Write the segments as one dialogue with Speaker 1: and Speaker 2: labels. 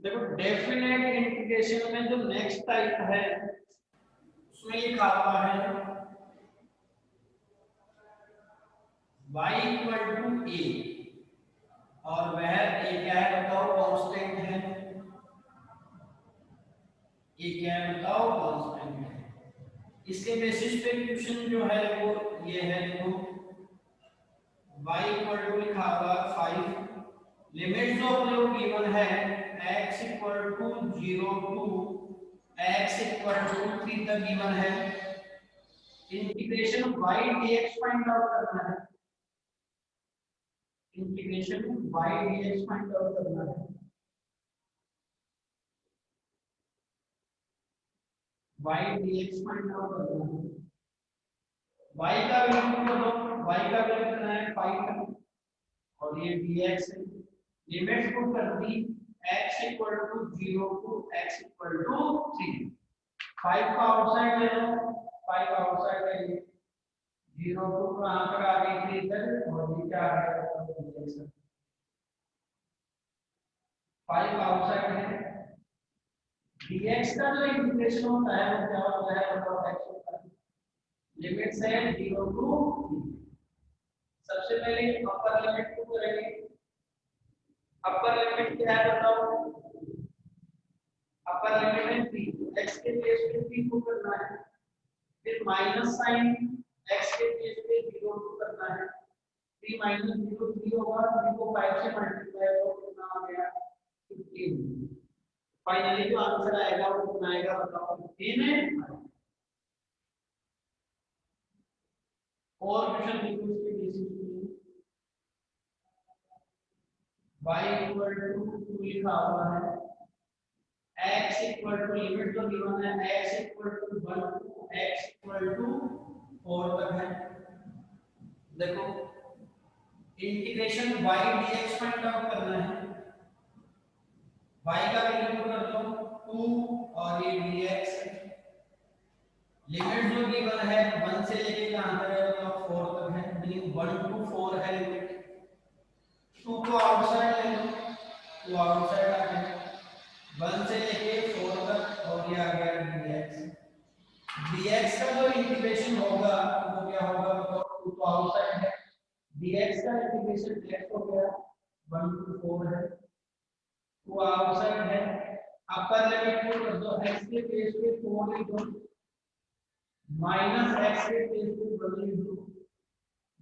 Speaker 1: देखो definite integration में जो नेक्स्ट टाइप है उसमें लिखा हुआ है y इक्वल टू a और वह a क्या है बताओ, कांस्टेंट है। a क्या है बताओ, कांस्टेंट है। इसके बेसिस पे क्वेश्चन जो है वो ये है, देखो y इक्वल टू लिखा हुआ 5, लिमिट जो अपने को गिवन है x equal to 0 to x equal to 3 तक गिवन है। Integration y dx find out करना है, integration y dx find out करना है। y dx फाइंड आउट करना है। y का वैल्यू बताओ, y का वैल्यू कितना है 5 और ये dx है। लिमिट को कर दी x equal to 0 to x equal to 3। 5 का आउटसाइड ले लो, 5 आउटसाइड ले लो, 0 टू कहां पर आ गई 3 तक और ये क्या आ गया dx। 5 आउटसाइड है। dx का जो इंटीग्रेशन होता है वो क्या होता है बताओ, x होता है लिमिट से 0 टू 3। सबसे पहले अपर लिमिट को करेंगे। अपर लिमिट क्या है बताओ, अपर लिमिट है 3, x के बेस पे 3 को करना है, फिर माइनस साइन x के बेस पे 0 को करना है। 3 माइनस 0 3 होगा, 3 को 5 से मल्टीप्लाई तो कितना आ गया 15। फाइनली जो आंसर आएगा वो कितना आएगा बताओ, 15 है। और क्वेश्चन देखो इसके बेसिस पे y इक्वल टू 2 लिखा हुआ है, x इक्वल टू लिमिट जो गिवन है x equal to 1 to x equal to 4 तक है। देखो integration y dx find out करना है। y का वैल्यू कर दो 2 और ये dx है। लिमिट जो गिवन है 1 से लेके कहां तक है तो 4 तक है, मीनिंग 1 टू 4 है लिमिट। 2 को आउटसाइड ले लो, 2 आउटसाइड आ गया, 1 से लेके 4 तक और ये आ गया dx। dx का जो इंटीग्रेशन होगा वो क्या होगा बताओ, 2 तो आउटसाइड है, dx का इंटीग्रेशन x हो गया 1 टू 4 है, 2 आउटसाइड है। अपर लिमिट को कर दो, x के बेस पे 4 लिख दो, माइनस x के बेस पे 1 लिख दो,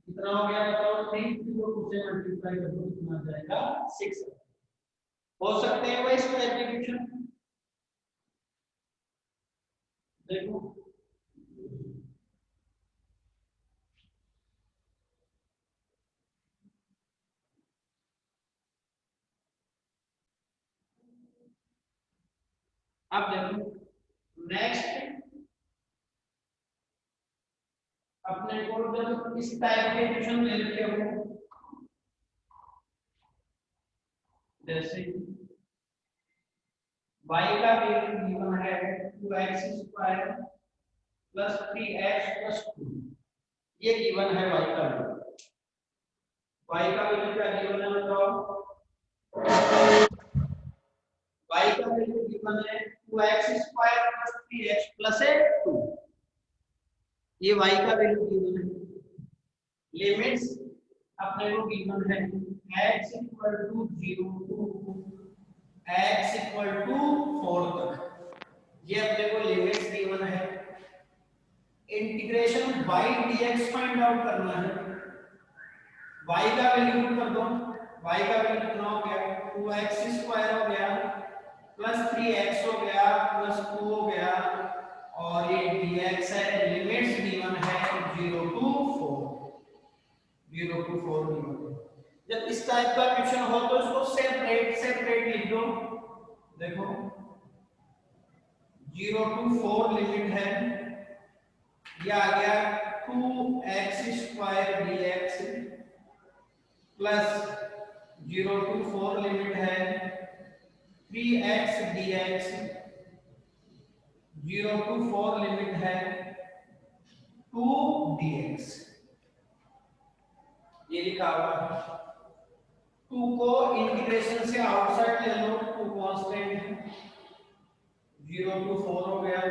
Speaker 1: कितना हो गया बताओ, 3 को 2 से मल्टीप्लाई कर दो कितना आ जाएगा 6। हो सकते हैं वो इसका एग्जीक्यूशन देखो। अब देखो नेक्स्ट अपने को जब इस टाइप के क्वेश्चन ले रखे हो, जैसे y का वैल्यू गिवन है 2x square plus 3x plus 2, ये गिवन है y का वैल्यू। y का वैल्यू क्या गिवन है बताओ, y का वैल्यू गिवन है 2x square plus 3x plus 2, ये y का वैल्यू गिवन है। लिमिट्स अपने को गिवन है x equal to 0 to x equal to 4 तक, ये अपने को लिमिट्स गिवन है। Integration y dx find out करना है। y का वैल्यू कर दो, y का वैल्यू कितना हो गया 2x स्क्वायर हो गया प्लस 3x हो गया प्लस 2 हो गया और ये dx है। लिमिट्स गिवन है 0 टू 4, 0 टू 4 गिवन है। जब इस टाइप का क्वेश्चन हो तो इसको सेपरेट सेपरेट लिख दो। देखो 0 टू 4 लिमिट है, ये आ गया 2x square dx plus 0 to 4 limit है 3x dx, 0 टू 4 लिमिट है 2 dx, ये लिखा हुआ है। 2 को इंटीग्रेशन से आउटसाइड ले लो, 2 कांस्टेंट 0 to 4 हो गया,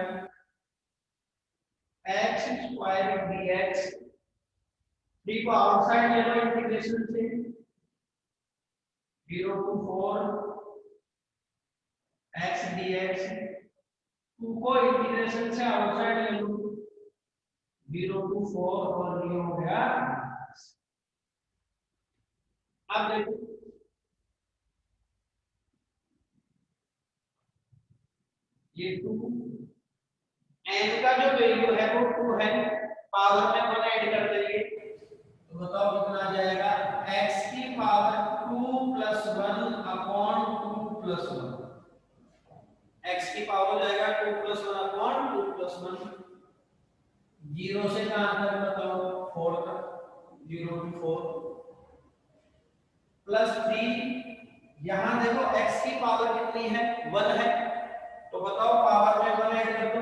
Speaker 1: x स्क्वायर dx, 3 को आउटसाइड ले लो इंटीग्रेशन से, 0 to 4 x dx, 2 को इंटीग्रेशन से आउटसाइड ले लो, 0 to 4 और ये हो गया। अब देखो ये 2, n का जो वैल्यू है वो 2 है, पावर में 1 ऐड कर देंगे तो बताओ कितना आ जाएगा, x की power 2 plus 1 upon 2 plus 1, x की पावर हो जाएगा 2 प्लस 1 अपॉन 2 प्लस 1, 0 से कहां तक बताओ, 4 तक, 0 to 4 प्लस 3, यहां देखो x की पावर कितनी है, 1 है, तो बताओ पावर में 1 ऐड कर दो,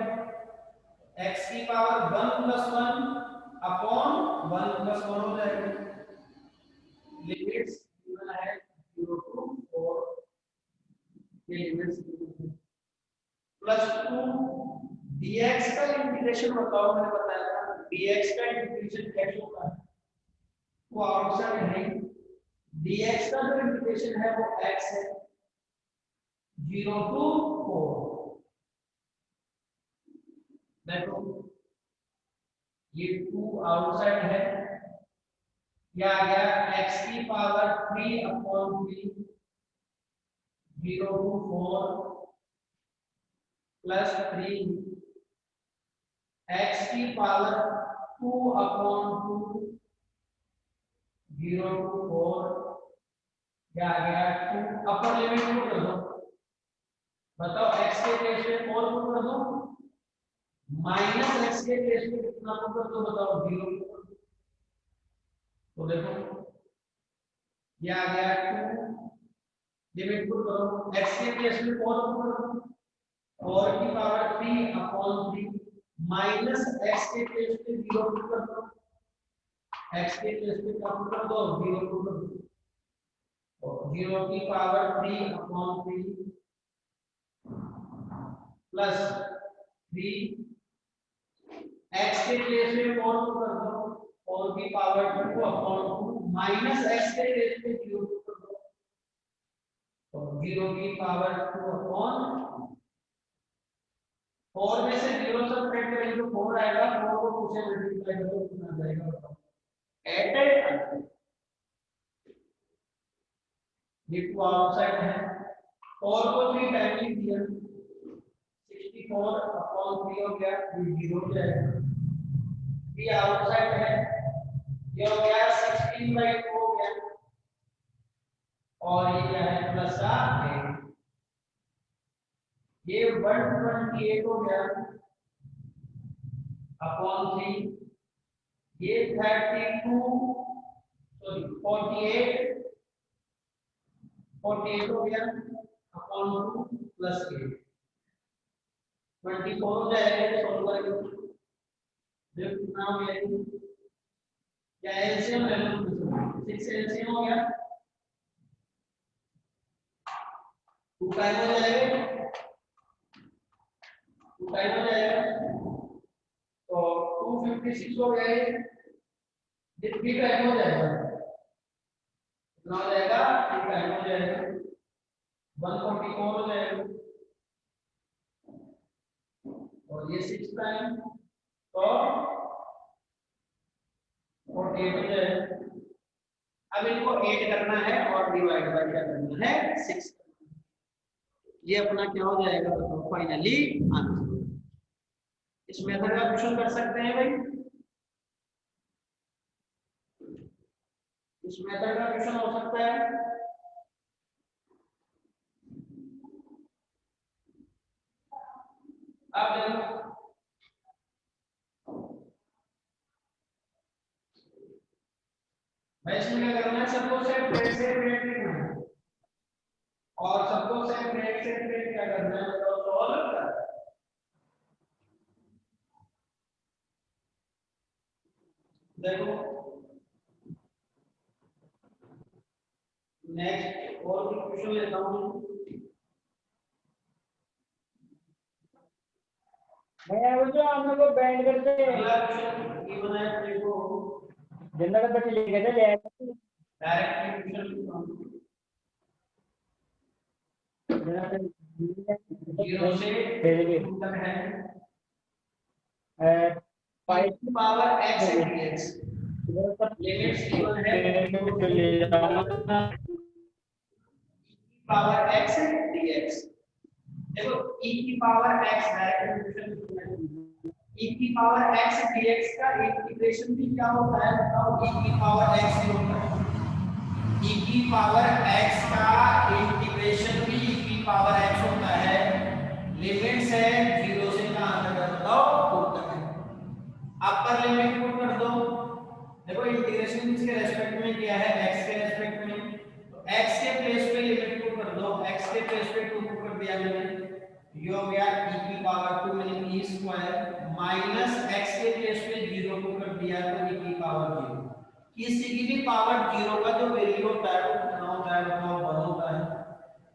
Speaker 1: x की पावर 1 प्लस 1 अपॉन 1 प्लस 1 हो जाएगा, लिमिट्स गिवन है 0 to 4, ये लिमिट्स प्लस 2 dx का इंटीग्रेशन बताओ, मैंने बताया था dx का इंटीग्रेशन कैसे होगा, वो आउटसाइड है, dx का जो इंटीग्रेशन है वो x है, 0 to 4, देखो ये 2 आउटसाइड है, क्या आ गया, x की power 3 upon 3, 0 to 4 plus 3, x की पावर 2 अपॉन 2, 0 to 4, क्या आ गया 2, अपर लिमिट को कर दो, बताओ x के केस में 4 को कर दो, माइनस x के केस में कितना को कर दो बताओ, 0 को कर दो, तो देखो ये आ गया 2, लिमिट को करो, x के केस में 4 को कर दो, 4 की पावर 3 अपॉन 3, माइनस x के केस में 0 को कर दो, x के केस में कम कर दो, 0 को कर दो, तो 0 की पावर 3 अपॉन 3 प्लस 3, x के केस में 4 को कर दो, 4 की पावर 2 अपॉन 2, माइनस x के केस में 0 को कर दो, तो 0 की पावर 2 अपॉन 4 में से 0 सब्ट्रैक्ट करेंगे तो 4 आएगा, 4 को 2 से मल्टीप्लाई करो कितना आ जाएगा बताओ, 8 ये 2 आउटसाइड है, 4 को 3 टाइम लिख दिया, 64 अपॉन 3 हो गया, ये 0 हो जाएगा, ये आउटसाइड है, ये हो गया 16/2 हो गया, और ये क्या है प्लस का 8, ये 128 हो गया अपॉन 3, ये 32 सॉरी 48 हो गया अपॉन 2 प्लस 8, 24 हो जाएगा, सॉल्व करेंगे देखो कितना हो गया, क्या एलसीएम ले लो, 6 एलसीएम हो गया, 2 टाइम हो जाएगा, 2 टाइम हो जाएगा, तो 256 हो गया, ये 3 टाइम हो जाएगा, कितना हो जाएगा, 3 टाइम हो जाएगा, 144 हो जाएगा, और ये 6 टाइम तो 48 हो जाएगा, अब इनको 8 करना है और डिवाइड बाय क्या करना है 6, ये अपना क्या हो जाएगा बताओ फाइनली आंसर। इस मेथड का क्वेश्चन कर सकते हैं भाई, इस मेथड का क्वेश्चन हो सकता है, अब देखो भाई इसमें क्या करना है, सबको सेम ब्रेक से ब्रेक लिखना है, और सबको सेम ब्रेक से ब्रेक क्या करना है बताओ, सॉल्व करना है। देखो नेक्स्ट और भी क्वेश्चन लेता हूँ,
Speaker 2: मैं वो जो हम लोग बैंड करते
Speaker 1: अगला क्वेश्चन ये बनाया देखो
Speaker 2: जनरल बच्चे लेके थे ले
Speaker 1: डायरेक्ट क्वेश्चन जीरो से टू तक है
Speaker 2: five
Speaker 1: power x dx limits given है पावर एक्स डीएक्स देखो e की power x direct integration e की पावर x dx का इंटीग्रेशन भी क्या होता है बताओ e की पावर x ही होता है e की पावर x का इंटीग्रेशन भी e की पावर x होता है लिमिट्स है 0 से कहां तक है बताओ 2 तक है अपर लिमिट पुट कर दो देखो इंटीग्रेशन किसके रेस्पेक्ट में किया है x के रेस्पेक्ट में तो x के प्लेस पे लिमिट पुट कर दो x के प्लेस पे 2 पुट कर दिया मैंने ये हो गया e की पावर 2 मैंने e स्क्वायर माइनस x के प्लेस पे 0 पुट कर दिया तो e की पावर 0 किसी की भी पावर 0 का जो वैल्यू होता है वो कितना होता है बताओ 1 होता है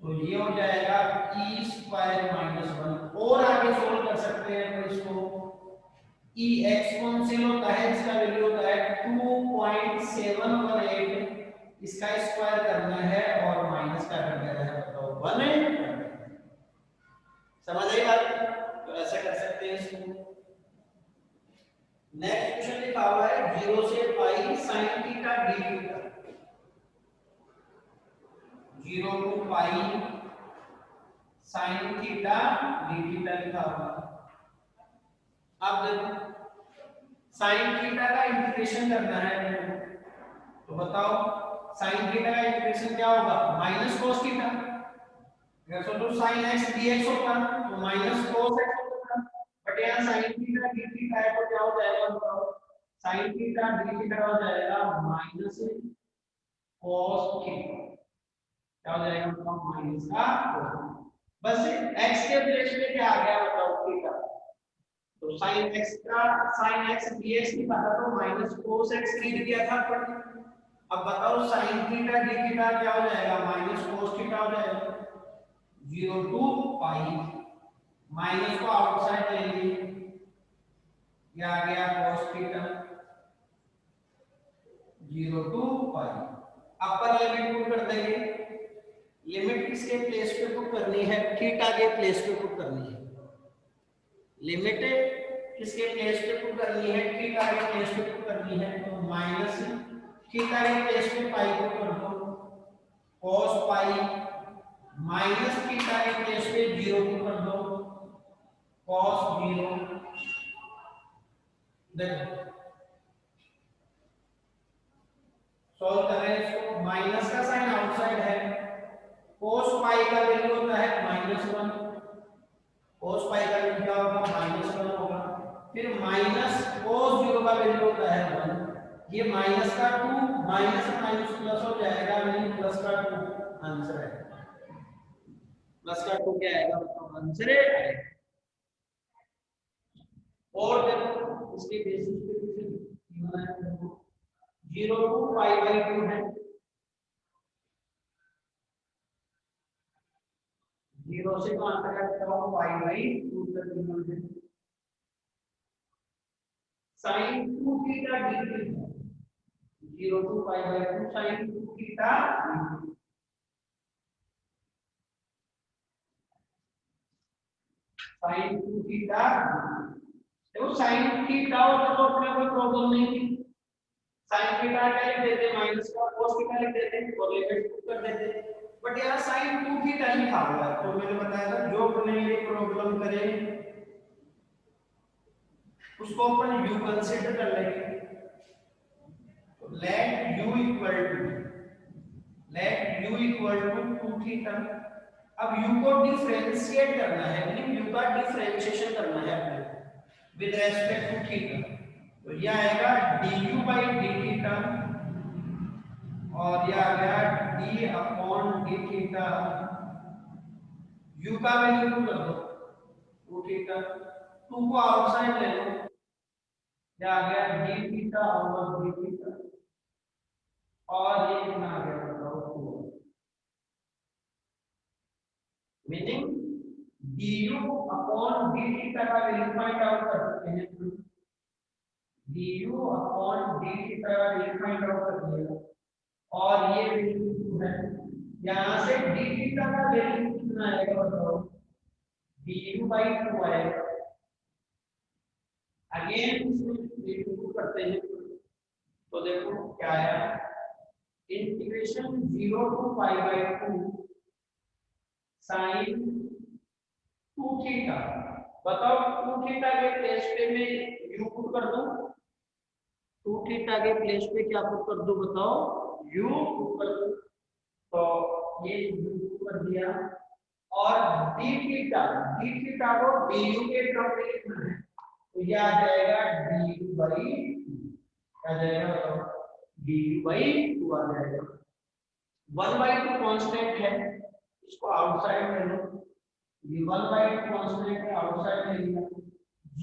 Speaker 1: तो ये हो जाएगा e स्क्वायर माइनस 1 और आगे सोल्व कर सकते हैं तो इसको e एक्सपोनेंशियल होता है इसका वैल्यू होता है 2.718 इसका स्क्वायर करना है और माइनस का कर देना है बताओ 1 समझ आई बात तो ऐसा कर सकते हैं इसको नेक्स्ट क्वेश्चन लिखा हुआ है 0 से pi sin theta d theta 0 to pi sin theta d theta लिखा हुआ है अब देखो sin थीटा का इंटीग्रेशन करना है तो बताओ sin थीटा का इंटीग्रेशन क्या होगा माइनस cos थीटा अगर तो sin x dx होता तो माइनस cos x होता बट यहाँ sin थीटा d थीटा है तो क्या हो जाएगा बताओ sin थीटा d थीटा हो जाएगा माइनस cos थीटा क्या हो जाएगा बताओ माइनस का बस x के प्लेस पे क्या आ गया बताओ थीटा तो sin x का sin x dx की बात तो माइनस cos x लिख दिया था पर अब बताओ sin थीटा d थीटा क्या हो जाएगा माइनस cos थीटा हो जाएगा 0 टू पाई माइनस को आउटसाइड लेंगे ये आ गया cos theta 0 to pi upper limit put कर देंगे लिमिट किसके प्लेस पे पुट करनी है थीटा के प्लेस पे पुट करनी है लिमिट किसके प्लेस पे पुट करनी है थीटा के प्लेस पे पुट करनी है तो माइनस थीटा के प्लेस पे पाई को कर दो cos पाई माइनस थीटा के प्लेस पे 0 को कर दो cos 0 देखो सॉल्व कर रहे हैं इसको माइनस का साइन आउटसाइड है cos पाई का वैल्यू होता है -1 cos पाई का वैल्यू क्या होगा -1 होगा फिर माइनस cos 0 का वैल्यू होता है 1 ये माइनस का 2 माइनस माइनस प्लस हो जाएगा यानी प्लस का 2 आंसर है प्लस का 2 क्या आएगा बताओ आंसर है और देखो इसके बेसिस पे क्वेश्चन गिवन है देखो 0 टू पाई बाई 2 है 0 से कहां तक है बताओ पाई बाई 2 तक गिवन है sin 2 theta d theta 0 to pi by 2 sin 2 theta sin 2 theta देखो sin थीटा होता तो अपने कोई प्रॉब्लम नहीं थी sin थीटा क्या लिख देते माइनस का cos थीटा लिख देते और लिमिट पुट कर देते बट यहाँ sin 2 थीटा लिखा हुआ है तो मैंने बताया था जो अपने ये प्रॉब्लम करे उसको अपन u कंसीडर कर लेंगे let u equal to 2 theta अब u को डिफरेंशिएट करना है यानी u का डिफरेंशिएशन करना है अपने विद रेस्पेक्ट टू थीटा तो ये आएगा du by dt टर्म और ये आ गया d upon d theta u का वैल्यू कर दो 2 थीटा 2 को आउटसाइड ले लो ये आ गया d theta over d theta और ये कितना आ गया बताओ 4 meaning du upon D theta का वैल्यू फाइंड आउट कर सकते हैं। du अपॉन डी थीटा का वैल्यू फाइंड आउट कर दिया और ये वैल्यू 2 है। यहाँ से डी थीटा का वैल्यू कितना आएगा बताओ, du by 2 आएगा। अगेन इसमें टू करते हैं तो देखो क्या आया, integration 0 to pi by 2 sine 2 theta. बताओ 2 थीटा के प्लेस पे मैं u पुट कर दूं, 2 थीटा के प्लेस पे क्या पुट कर दूं बताओ, u पुट कर दूं। तो ये u पुट कर दिया और d थीटा को du के टर्म में लिखना है तो ये आ जाएगा du बाई, आ जाएगा बताओ du बाई 2 आ जाएगा। 1/2 कांस्टेंट है, इसको आउटसाइड ले लो, ये 1/2 कांस्टेंट है, आउटसाइड ले लिया।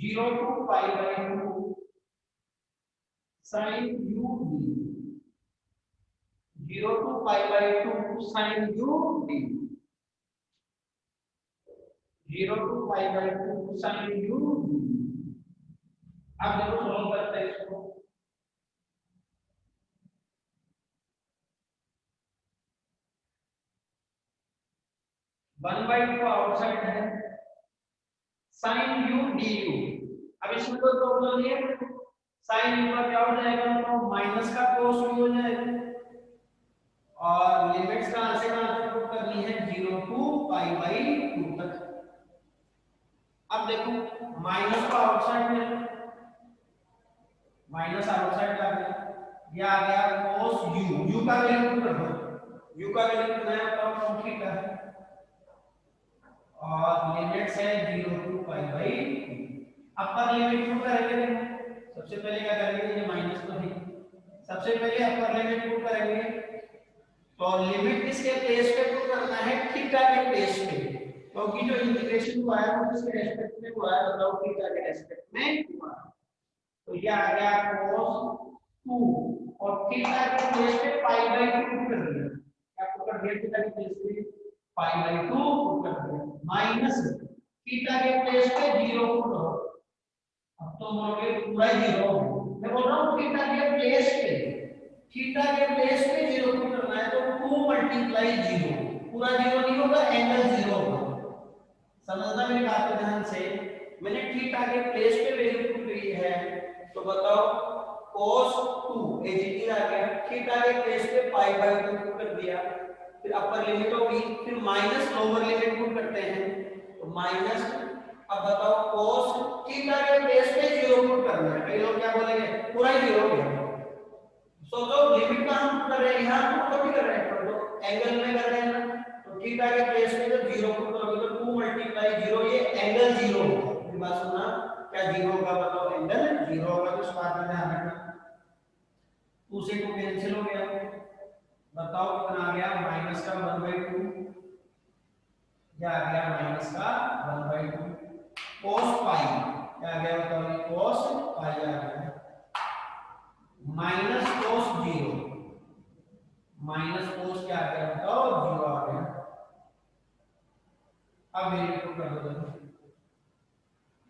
Speaker 1: 0 to pi by 2 sin u d, 0 to pi by 2 sin u d, 0 to pi by 2 sin u d। अब देखो सॉल्व करते हैं इसको। 1/2 आउटसाइड है, sin u du। अब इसमें कोई प्रॉब्लम नहीं है, sin u का क्या हो जाएगा तो माइनस का cos u हो जाएगा और लिमिट्स कहां से कहां तक पुट करनी है, 0 टू पाई बाई 2 तक। अब देखो माइनस को आउटसाइड में, माइनस आउटसाइड आ गया, ये आ गया cos u, u का वैल्यू पुट कर दो, u का वैल्यू कितना है बताओ, 2 थीटा और लिमिट्स है 0 to pi by 2। Upper limit put करेंगे, सबसे पहले क्या करेंगे, ये माइनस तो है, सबसे पहले अपर लिमिट पुट करेंगे तो लिमिट किसके प्लेस पे पुट करना है, थीटा के प्लेस पे, क्योंकि जो इंटीग्रेशन हुआ है वो किसके रेस्पेक्ट में हुआ है बताओ, थीटा के रेस्पेक्ट में हुआ है। तो ये आ गया cos 2 और थीटा के प्लेस पे पाई बाय 2 पुट कर दिया, क्या पुट कर दिया, थीटा के प्लेस पे पाई बाय 2 पुट कर दिया, माइनस थीटा के प्लेस पे 0 पुट करो। अब तो बोलोगे पूरा 0, मैं बोल रहा हूँ थीटा के प्लेस पे, थीटा के प्लेस पे 0 पुट करना है तो 2 मल्टीप्लाई 0, पूरा 0 नहीं होगा, एंगल 0 होगा। समझना मेरी बात को ध्यान से, मैंने थीटा के प्लेस पे वैल्यू पुट की है तो बताओ cos 2 एजीटी आ गया, थीटा के प्लेस पे पाई बाय 2 पुट कर दिया, फिर अपर लिमिट होगी, फिर माइनस लोअर लिमिट पुट करते हैं तो माइनस। अब बताओ cos थीटा के प्लेस पे 0 पुट करना है, कई लोग क्या बोलेंगे पूरा 0 हो गया, सो जो लिमिट का हम पुट कर रहे हैं यहां पुट कर रहे हैं तो एंगल में कर रहे हैं ना, तो थीटा के प्लेस पे जब 0 पुट करोगे तो 2 मल्टीप्लाई 0, ये एंगल 0 होगा। मेरी बात सुनना, क्या 0 होगा बताओ, एंगल 0 होगा, तो इस बात का ध्यान रखना। 2 से 2 कैंसिल हो गया, बताओ कितना आ गया, माइनस का 1/2, या आ गया माइनस का 1/2 cos पाई, क्या आ गया बताओ, cos पाई आ गया, माइनस cos 0, माइनस cos क्या आ गया बताओ, 0 आ गया। अब वैल्यू को कर दो,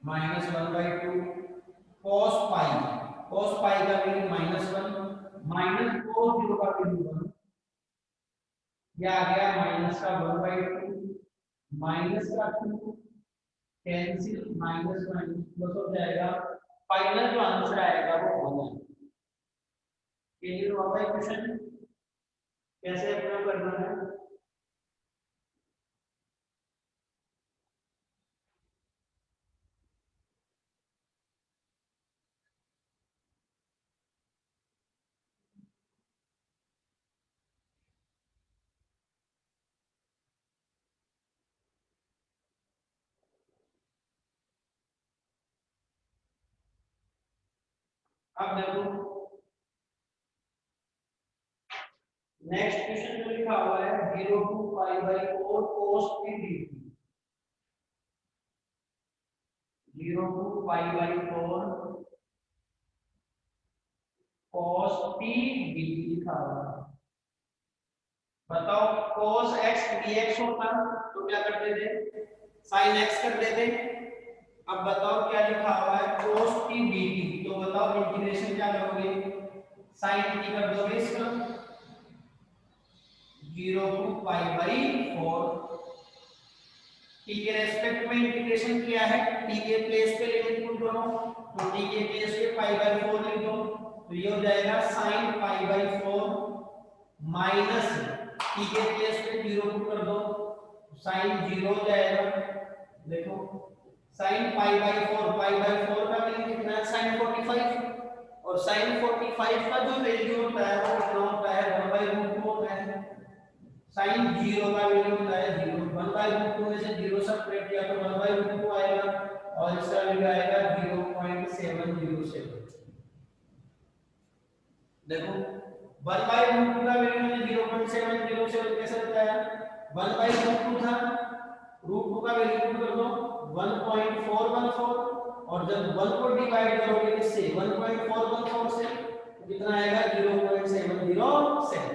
Speaker 1: माइनस 1/2 cos पाई, cos पाई का वैल्यू -1, माइनस cos 0 का वैल्यू 1, यह आ गया माइनस का 1/2, माइनस का 2 कैंसिल, माइनस माइनस प्लस हो जाएगा, फाइनल जो आंसर आएगा वो 1 है। क्लियर हुआ भाई क्वेश्चन, कैसे अप्लाई करना है। अब देखो नेक्स्ट क्वेश्चन जो लिखा हुआ है 0 to pi by 4 cos t dt, 0 to pi by 4 cos t dt लिखा हुआ है। बताओ cos x dx होता तो क्या करते थे, साइन एक्स कर देते। अब बताओ क्या लिखा हुआ है cos t dt, तो बताओ इंटीग्रेशन क्या करोगे, sin t कर दोगे इसका 0 टू पाई बाई 4, t के रेस्पेक्ट में इंटीग्रेशन किया है, t के प्लेस पे लिमिट पुट करो, तो t के प्लेस पे पाई बाई 4 लिख दो, तो ये हो जाएगा sin pi by 4 minus t के प्लेस पे 0 पुट कर दो, sin 0 हो जाएगा। देखो sin pi by 4, pi by 4 का वैल्यू कितना है sin 45, और sin 45 का जो वैल्यू होता है वो कितना होता है 1/√2 होता है। sin 0 का वैल्यू होता है 0, 1/√2 में से 0 सब्ट्रैक्ट किया तो 1/√2 आएगा, और इसका वैल्यू आएगा 0.707। देखो 1/√2 का वैल्यू मैंने 0.707 कैसे बताया, 1/√2 था, √2 का वैल्यू पुट कर दो 1.414, और जब 1 को डिवाइड करोगे इससे 1.414 से तो कितना आएगा 0.707।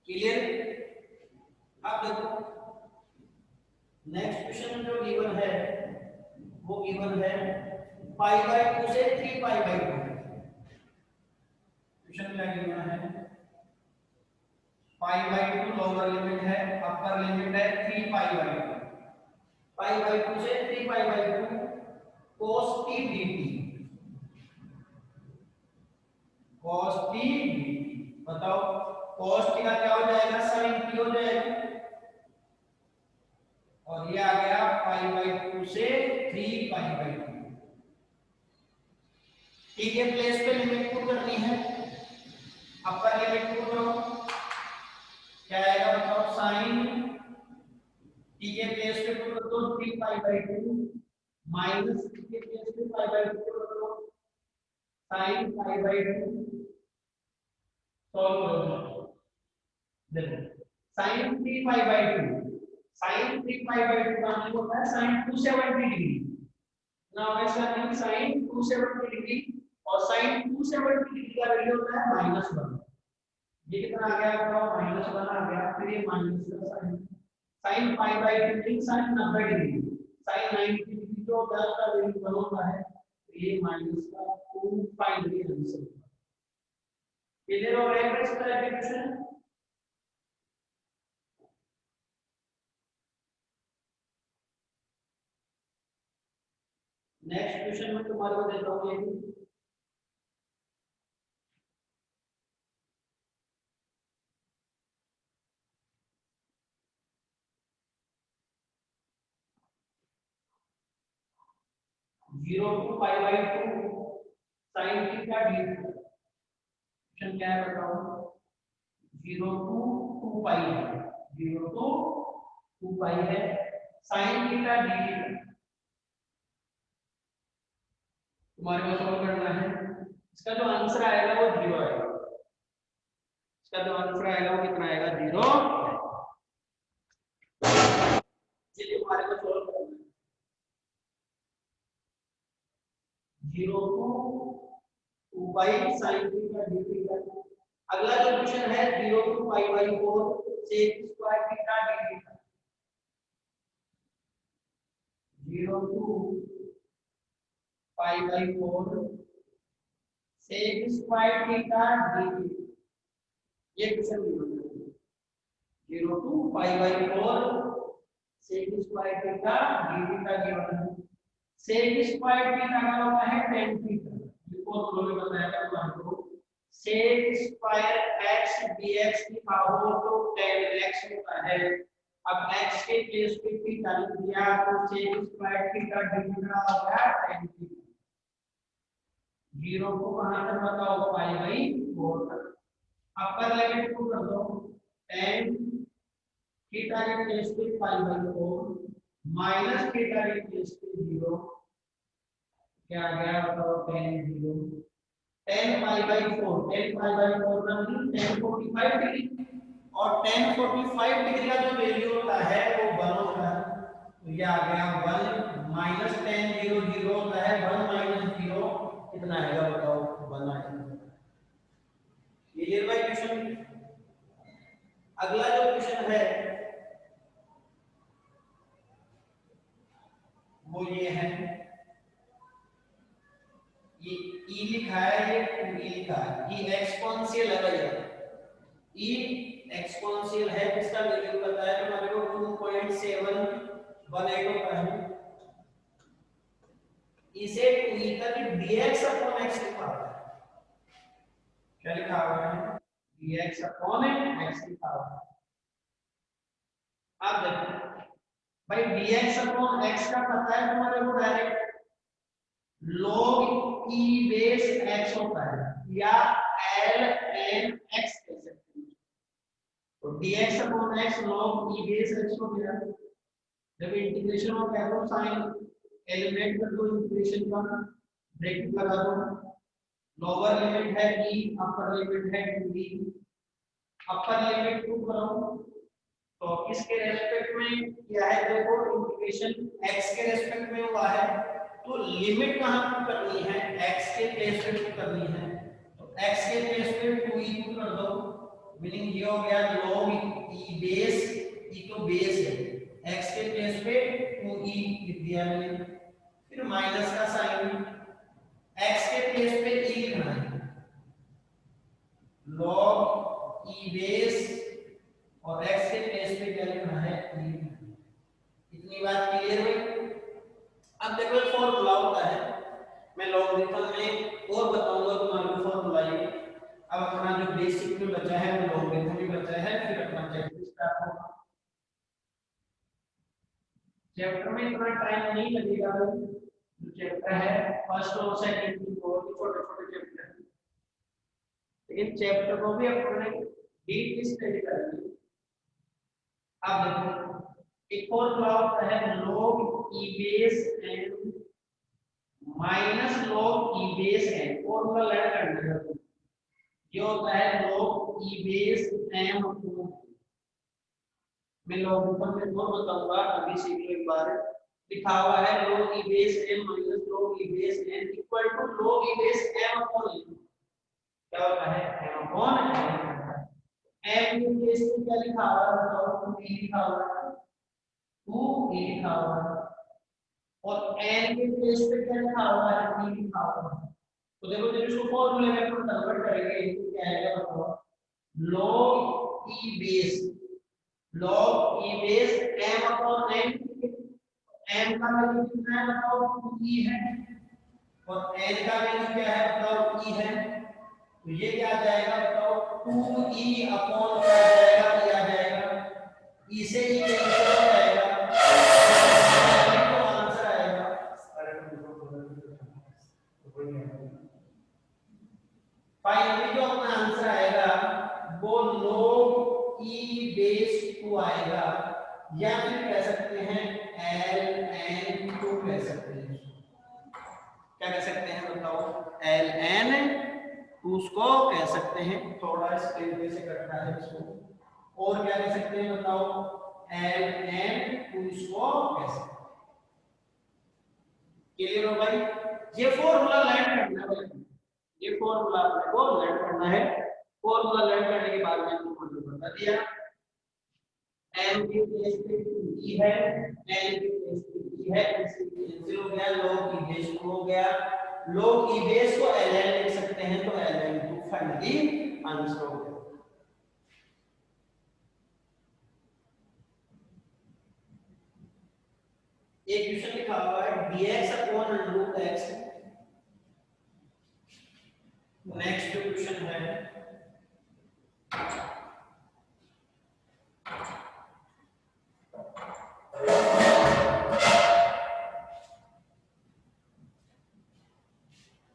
Speaker 1: क्लियर। अब देखो नेक्स्ट क्वेश्चन जो गिवन है वो गिवन है पाई बाई 2 से 3 पाई बाई 2। क्वेश्चन क्या गिवन है, पाई बाई 2 लोअर लिमिट है, अपर लिमिट है 3 पाई बाई 2, पाई बाई 2 से 3 पाई by 2 cos t dt, cos t dt बताओ cos t का क्या हो जाएगा sin t हो जाएगा, और ये आ गया पाई बाई 2 से 3 पाई बाई 2, t के प्लेस पे लिमिट पुट करनी है, अपर लिमिट पुट करो, क्या आएगा बताओ sin t के प्लेस पे पुट कर दो 3 पाई बाई 2 माइनस t के प्लेस पे पाई बाई 2 पुट कर दो sin पाई बाई 2, सॉल्व करो। देखो sin 3 pi by 2, sin 3 pi by 2 का मतलब होता है sin 270 डिग्री, ना वैसा नहीं sin 270 डिग्री, और sin 270 डिग्री का वैल्यू होता है -1, ये कितना आ गया आपका -1 आ गया, फिर ये माइनस का sign, sin pi by 2 mean sin 90 degree, sin 90 degree जो होता है उसका वैल्यू 1 होता है, तो ये माइनस का 2 पाई डिग्री आंसर। क्लियर हो रहा है इस तरह के क्वेश्चन। नेक्स्ट क्वेश्चन में तुम्हारे को देता हूं ये 0 to pi by 2 sin theta d, question क्या है बताओ, 0 टू 2 पाई है, 0 टू 2 पाई है, sin थीटा डी तुम्हारे को सॉल्व करना है। इसका जो आंसर आएगा वो 0 आएगा, इसका जो आंसर आएगा वो कितना आएगा 0, चलिए तुम्हारे को सॉल्व करना है। 0 to 2 pi sin theta d theta. अगला जो क्वेश्चन है 0 to pi by 4 sec square theta d theta, 0 to pi by 4 sec square theta d theta, ये क्वेश्चन गिवन है 0 to pi by 4 sec square theta d theta given है। sec square theta का होता है tan theta, इसको थोड़ा भी बताया था आपको, sec स्क्वायर x dx की पावर तो tan x होता है, अब x के प्लेस पे थीटा लिख दिया तो sec square theta d theta हो गया tan थीटा। 0 को कहां तक बताओ पाई बाई 4 तक, अपर लिमिट को कर दो tan थीटा के प्लेस पे पाई बाई 4 माइनस थीटा के प्लेस पे 0, क्या आ गया बताओ tan 0, tan pi by 4, tan pi by 4 का मतलब tan 45 डिग्री, और tan 45 डिग्री का जो वैल्यू होता है वो 1 होता है, तो ये आ गया 1 माइनस tan 0 0 होता है, 1 माइनस 0 कितना आएगा बताओ 1 आएगा। क्लियर भाई क्वेश्चन। अगला जो क्वेश्चन है वो ये है, ये e लिखा है, ये 2e लिखा है। e एक्सपोनेंशियल है भैया, e एक्सपोनेंशियल है, इसका वैल्यू पता है हमारे को 2.718 होता है। इसे 2e का dx अपॉन x लिखा हुआ है। क्या लिखा हुआ है? dx अपॉन x लिखा हुआ है। अब देखो भाई dx अपॉन x का पता है तुम्हारे को direct log e base x होता है या ln x कह सकते हैं। तो dx upon x log e base x हो गया। जब इंटीग्रेशन हो क्या करो साइन एलिमिनेट कर दो, इंटीग्रेशन का ब्रैकेट लगा दो, लोअर लिमिट है e, अपर लिमिट है 2e, अपर लिमिट 2 करो तो किसके रेस्पेक्ट में किया है? देखो इंटीग्रेशन x के रेस्पेक्ट में हुआ है, तो लिमिट कहां पर करनी है? x के प्लेस पे पुट करनी है। तो x के प्लेस पे 2e पुट कर दो, मीनिंग ये हो गया log e बेस, e तो बेस है, x के प्लेस पे 2e लिख दिया मैंने, फिर माइनस का साइन, x के प्लेस पे e लिखना है, log e बेस और x के प्लेस पे क्या लिखना है? e। इतनी बात क्लियर हुई? अब देखो एक फॉर्मूला होता है, मैं लॉगरिथम में और बताऊंगा तुम्हारे को फॉर्मूला ये। अब अपना जो बेसिक में बचा है वो लॉगरिथम ही बचा है, फिर अपना चैप्टर स्टार्ट होगा। चैप्टर में इतना टाइम नहीं लगेगा, जो चैप्टर है फर्स्ट और सेकंड की बहुत ही छोटे-छोटे चैप्टर हैं, लेकिन चैप्टर को भी अपने डीप स्टडी करेंगे। अब देखो एक फॉर्मूला होता है log e base n minus log e base n, formula learn करना है। ये होता है log e base m upon, मैं लॉगरिथम में और बताऊंगा, अभी सीख लो एक बार। लिखा हुआ है log e base m minus log e base n equal to log e base m upon n। क्या होता है? m upon n। m के बेस पे क्या लिखा हुआ है बताओ? 2e लिखा हुआ है, 2e लिखा हुआ है, और n के बेस पे क्या लिखा हुआ है? e लिखा हुआ है। तो देखो जब इसको फॉर्मूले में अपन कन्वर्ट करेंगे तो क्या आएगा बताओ? log e base, log e base m upon n, m का वैल्यू कितना है बताओ? 2e है, और n का वैल्यू क्या है बताओ? e है। तो ये क्या आ जाएगा बताओ? 2e अपॉन क्या आ जाएगा? e आ जाएगा, e से e कैंसिल हो जाएगा, तो आंसर आएगा। फाइनली जो अपना आंसर आएगा वो log e बेस 2 आएगा, या फिर कह सकते हैं ln 2 कह सकते हैं। क्या कह सकते हैं बताओ? ln 2 को कह सकते हैं, थोड़ा स्क्रीन से कटना है इसको। और क्या कह सकते हैं बताओ? ln 2 को कह सकते हैं। क्लियर हो भाई? ये फॉर्मूला लर्न करना है, ये फॉर्मूला अपने को लर्न करना है। फॉर्मूला लर्न करने के बाद मैंने तुमको बता दिया m की प्लेस पे 2e है, n की प्लेस पे e है, इससे कैंसिल हो गया, log e बेस 2 हो गया, log e बेस को ln लिख सकते हैं, तो ln 2 फाइनली आंसर हो गया। एक क्वेश्चन लिखा हुआ है dx अपॉन √x। नेक्स्ट जो क्वेश्चन है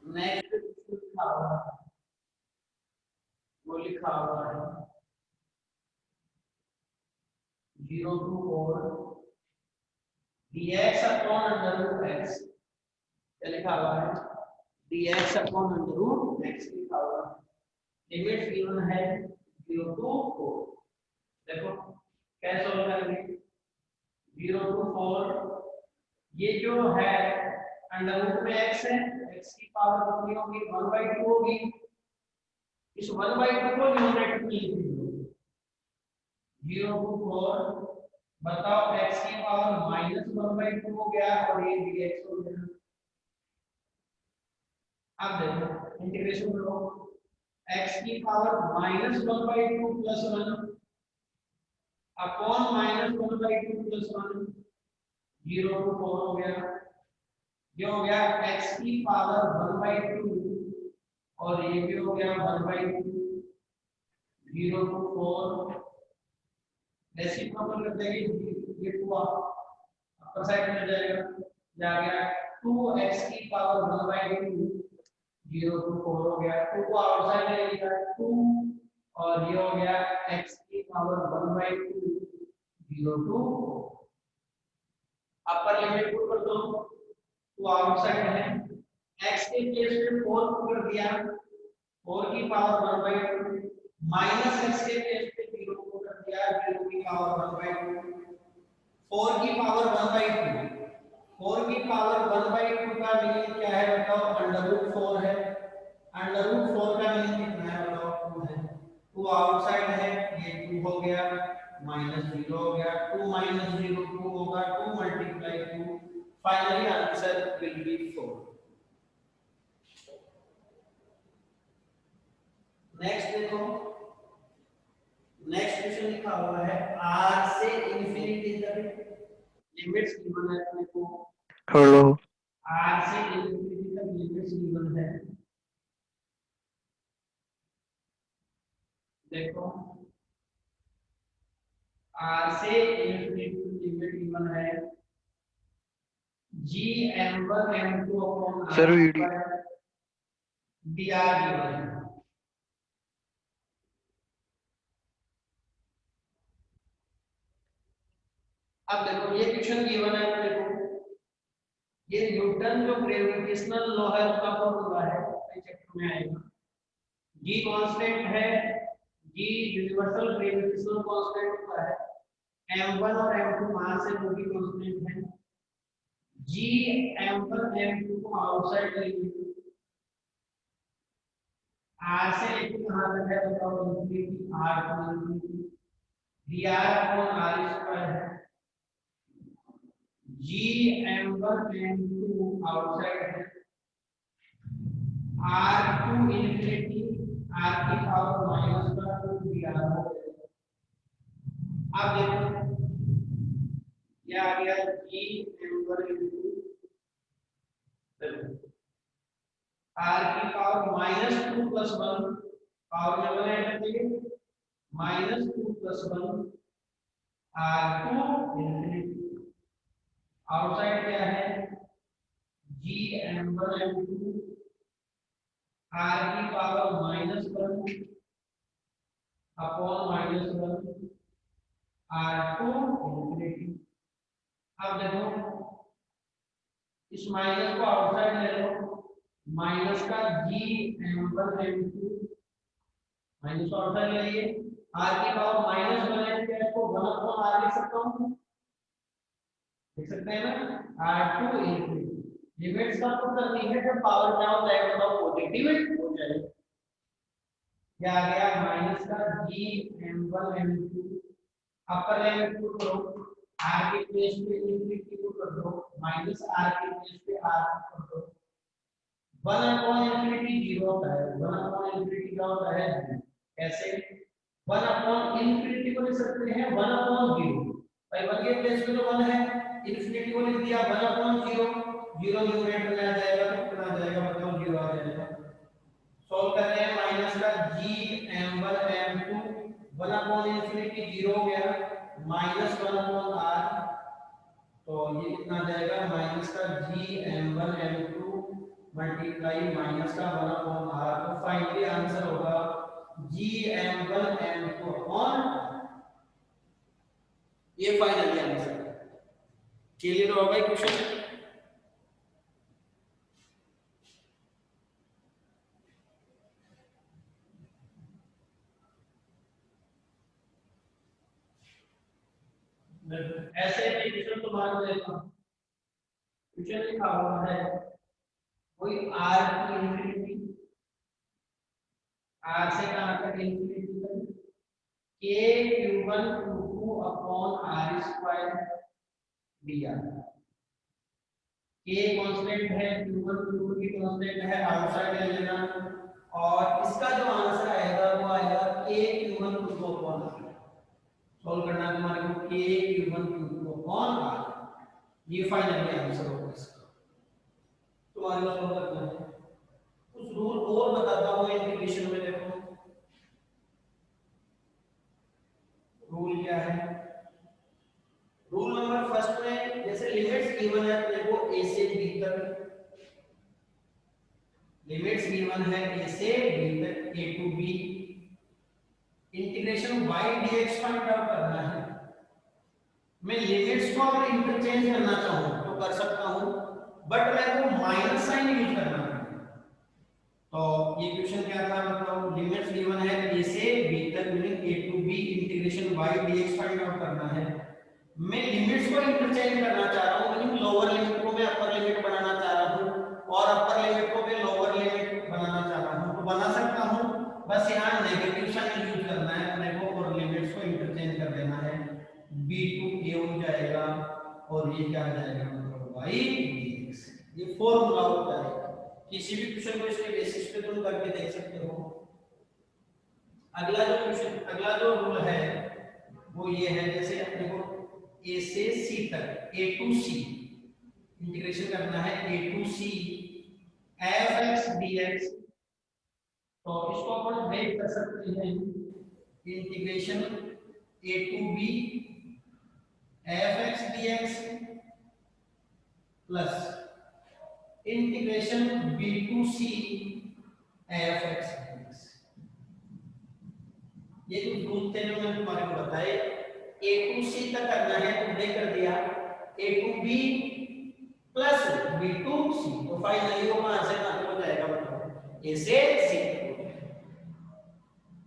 Speaker 1: नेक्स्ट लिखा हुआ है, वो लिखा हुआ है 0 to 4 dx अपॉन √x। क्या लिखा हुआ है? dx अपॉन √x लिखा हुआ है। लिमिट गिवन है 0 to 4। देखो कैसे सॉल्व करेंगे? 0 to 4, ये जो है अंडर में x है, x की पावर कितनी होगी? 1/2 होगी। इस 1/2 को न्यूमरेटर में लिख दो, 0 to 4 बताओ x की पावर -1/2 हो गया और ये dx हो गया। अब देखो इंटीग्रेशन करो, x की power -1/2 plus 1 upon -1/2 plus 1 0 to 4 हो गया। ये हो गया x की पावर 1/2 और ये भी हो गया 1/2 0 to 4 रेसिप्रोकल कर देंगे, ये हुआ अपर साइड में जाएगा, जा गया 2x की पावर 1/2 0 to 4 हो गया, 2 को आउटसाइड ले लिया 2 और ये हो गया x की power 1/2 0 to upper limit put कर दो, तो आउटसाइड है x के केस में 4 पुट कर दिया 4 की पावर 1/2 माइनस x के केस में 0 पुट कर दिया 0 की पावर 1/2 4 की पावर 1/2 4 की पावर 1/2 का मीनिंग क्या है बताओ, √4 है, √4 का मीनिंग कितना है बताओ, 2 है, 2 आउटसाइड है, ये 2 हो गया -0 हो गया, 2 - 0 2 होगा, 2 × 2 finally answer will be 4। Next देखो, नेक्स्ट क्वेश्चन लिखा हुआ है r से इंफिनिटी तक लिमिट्स गिवन है अपने को।
Speaker 3: हेलो
Speaker 1: r से इंफिनिटी तक लिमिट्स गिवन है, देखो r से इंफिनिटी लिमिट गिवन है gm1 m2 upon r
Speaker 3: sir video
Speaker 1: dr given है। अब देखो ये क्वेश्चन गिवन है अपने को, ये न्यूटन जो ग्रेविटेशनल लॉ है उसका फॉर्मूला है, चैप्टर में आएगा। g कांस्टेंट है, g यूनिवर्सल ग्रेविटेशनल कांस्टेंट होता है, m1 और m2 मास से वो भी कांस्टेंट है। g m1 m2 को आउटसाइड लेंगे, r से लेके कहां तक है बताओ, infinity r to infinity dr upon r square है। g m1 m2 आउटसाइड है, r टू इंफिनिटी r की पावर -2 dr हो गया। अब देखो ये आ गया g m1 m2 r की पावर -2 प्लस 1 पावर में बने रहेंगे -2 plus 1 r to infinity outside क्या है g m1 m2 r की power -1 upon -1 r to infinity. अब देखो इस माइनस को आउटसाइड ले लो, माइनस का g m1 m2 minus outside ले लिए, r की पावर -1 है तो इसको 1 अपॉन r लिख सकता हूं, लिख सकते हैं ना, r टू इंफिनिटी। लिमिट्स का पुट करनी है जब पावर क्या होता है बताओ, पॉजिटिव हो जाए। क्या आ गया माइनस का g m1 m2 अपर लिमिट पुट करो, r के प्लेस पे इंफिनिटी पुट कर दो, माइनस r के प्लेस पे r पुट कर दो, 1 अपॉन इंफिनिटी 0 होता है, 1 अपॉन इंफिनिटी क्या होता है, कैसे 1 अपॉन इंफिनिटी को लिख सकते हैं 1 अपॉन 0, भाई 1 के प्लेस पे तो 1 है, इंफिनिटी को लिख दिया 1 अपॉन 0, 0 न्यूमरेटर में आ जाएगा तो कितना आ जाएगा बताओ, 0 आ जाएगा। सॉल्व कर रहे हैं, माइनस का g m1 m2 1 upon infinity 0 हो गया, -1 अपॉन r, तो ये कितना आ जाएगा माइनस का g m1 m2 multiply minus का 1 अपॉन r, तो फाइनली आंसर होगा g m1 m2 अपॉन, ये फाइनली आंसर। क्लियर हो गया क्वेश्चन? ऐसे ही क्वेश्चन तुम्हारा देखो, क्वेश्चन लिखा हुआ है कोई r की इंफिनिटी, r से कहां तक इंफिनिटी तक, k q1 q2 upon r square दिया। के कांस्टेंट है, q1 q2 की कांस्टेंट है, आउटसाइड ले लेना और इसका जो आंसर आएगा वो आएगा k q1 q2 upon r। Solve करना है तुम्हारे को k q1 q2 upon r, ये फाइनली आंसर होगा इसका। तुम्हारे को सॉल्व करना है। कुछ रूल और बताता हूं इंटीग्रेशन में, देखो रूल क्या है। रूल नंबर फर्स्ट में जैसे लिमिट्स गिवन है अपने को a से b तक, लिमिट्स गिवन है a से b तक, a to b, integration y dx find out करना है। मैं लिमिट्स को अगर इंटरचेंज करना चाहूं तो कर सकता हूं, बट मेरे को माइनस साइन यूज करना है। तो ये क्वेश्चन क्या था, मतलब लिमिट्स गिवन है a से b तक, meaning a to b, integration y dx find out करना है। मैं लिमिट्स को इंटरचेंज करना चाह रहा हूं, मीनिंग लोअर लिमिट को मैं अपर लिमिट बनाना चाह रहा हूं और अपर लिमिट को मैं लोअर लिमिट बनाना चाह रहा हूं, तो बना सकता हूं। बस यहां नेगेटिव साइन यूज करना है अपने को और लिमिट्स को इंटरचेंज कर देना है। b टू a हो जाएगा और ये क्या आ जाएगा, मतलब y dx। ये फॉर्मूला होता है। किसी भी क्वेश्चन को इसके बेसिस पे तुम करके देख सकते हो। अगला जो क्वेश्चन, अगला जो रूल है वो ये है, जैसे अपने को a से c तक, a टू c इंटीग्रेशन करना है, a to c fx dx, तो इसको अपन ब्रेक कर सकते हैं, integration a to b fx dx plus integration b to c fx dx। ये जो रूल थे जो मैंने तुम्हारे को बताए, a टू c तक करना है तो ब्रेक कर दिया, a to b plus b to c, तो फाइनली वो कहां से कहां हो जाएगा, बताओ a से c।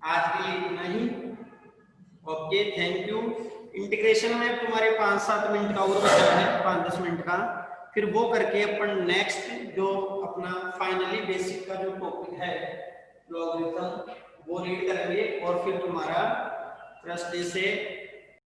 Speaker 1: आज के लिए इतना ही, ओके थैंक यू। इंटीग्रेशन में तुम्हारे 5-7 मिनट का और बचा है, 5-10 मिनट का, फिर वो करके अपन नेक्स्ट जो अपना फाइनली बेसिक का जो टॉपिक है लॉगरिथम वो रीड करेंगे और फिर तुम्हारा थर्सडे से